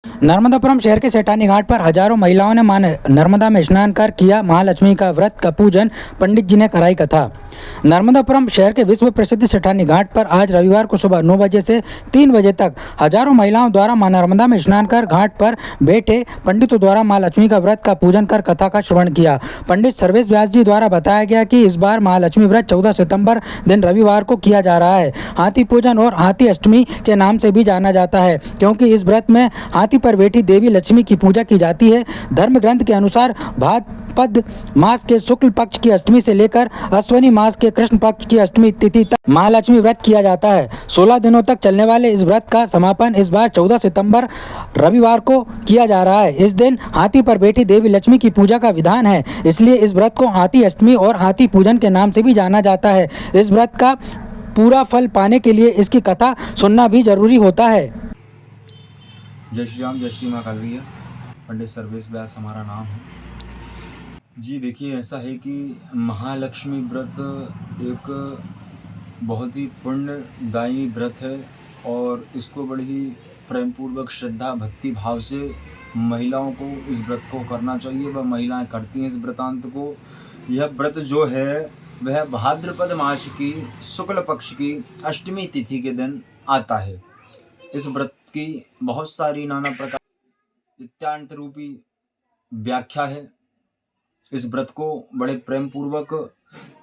नर्मदापुरम शहर के सेठानी घाट पर हजारों महिलाओं ने मां नर्मदा में स्नान कर किया महालक्ष्मी का व्रत का पूजन। पंडित जी ने कराई कथा। नर्मदापुरम शहर के विश्व प्रसिद्ध सेठानी घाट पर आज रविवार को सुबह 9 बजे से 3 बजे तक हजारों महिलाओं द्वारा मां नर्मदा में स्नान कर घाट पर बैठे पंडितों द्वारा मां लक्ष्मी का व्रत का पूजन कर कथा का श्रवण किया। पंडित सर्वेश व्यास जी द्वारा बताया गया कि इस बार महालक्ष्मी व्रत 14 सितंबर दिन रविवार को किया जा रहा है। हाथी पूजन और हाथी अष्टमी के नाम से भी जाना जाता है, क्योंकि इस व्रत में हाथी पर बैठी देवी लक्ष्मी की पूजा की जाती है। धर्म ग्रंथ के अनुसार भाद्रपद मास के शुक्ल पक्ष की अष्टमी से लेकर अश्विनी मास के कृष्ण पक्ष की अष्टमी तिथि तक महालक्ष्मी व्रत किया जाता है। 16 दिनों तक चलने वाले इस व्रत का समापन इस बार 14 सितंबर रविवार को किया जा रहा है। इस दिन हाथी पर बैठी देवी लक्ष्मी की पूजा का विधान है, इसलिए इस व्रत को हाथी अष्टमी और हाथी पूजन के नाम से भी जाना जाता है। इस व्रत का पूरा फल पाने के लिए इसकी कथा सुनना भी जरूरी होता है। जय श्री राम, जय श्री माँ कालरिया। पंडित सर्वेश व्यास हमारा नाम है जी। देखिए, ऐसा है कि महालक्ष्मी व्रत एक बहुत ही पुण्यदायी व्रत है और इसको बड़ी ही प्रेम पूर्वक श्रद्धा भक्ति भाव से महिलाओं को इस व्रत को करना चाहिए। वह महिलाएं करती हैं इस व्रतांत को। यह व्रत जो है वह भाद्रपद मास की शुक्ल पक्ष की अष्टमी तिथि के दिन आता है। इस व्रत की बहुत सारी नाना प्रकार नित्यांत रूपी व्याख्या है। इस व्रत को बड़े प्रेम पूर्वक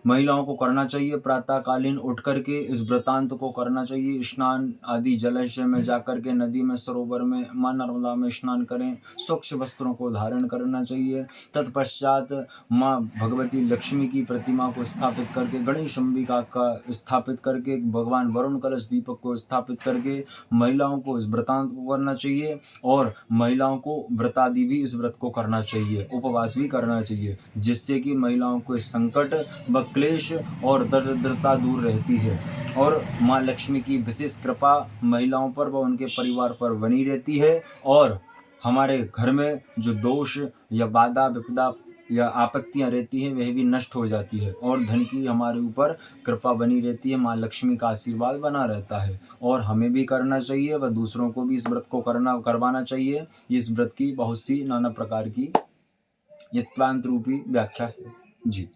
महिलाओं को करना चाहिए। प्रातःकालीन उठ करके इस व्रतांत को करना चाहिए। स्नान आदि जलाशय में जाकर के, नदी में, सरोवर में, मां नर्मदा में स्नान करें। स्वच्छ वस्त्रों को धारण करना चाहिए। तत्पश्चात मां भगवती लक्ष्मी की प्रतिमा को स्थापित करके, गणेश अंबिका का स्थापित करके, भगवान वरुण कलश दीपक को स्थापित करके महिलाओं को इस व्रतांत को करना चाहिए। और महिलाओं को व्रतादि भी इस व्रत को करना चाहिए, उपवास भी करना चाहिए, जिससे कि महिलाओं को इस संकट व क्लेश और दरिद्रता दूर रहती है और माँ लक्ष्मी की विशेष कृपा महिलाओं पर व उनके परिवार पर बनी रहती है। और हमारे घर में जो दोष या बाधा विपदा या आपत्तियां रहती हैं वह भी नष्ट हो जाती है और धन की हमारे ऊपर कृपा बनी रहती है। माँ लक्ष्मी का आशीर्वाद बना रहता है और हमें भी करना चाहिए व दूसरों को भी इस व्रत को करवाना चाहिए। इस व्रत की बहुत सी नाना प्रकार की यत्वांत रूपी व्याख्या है जी।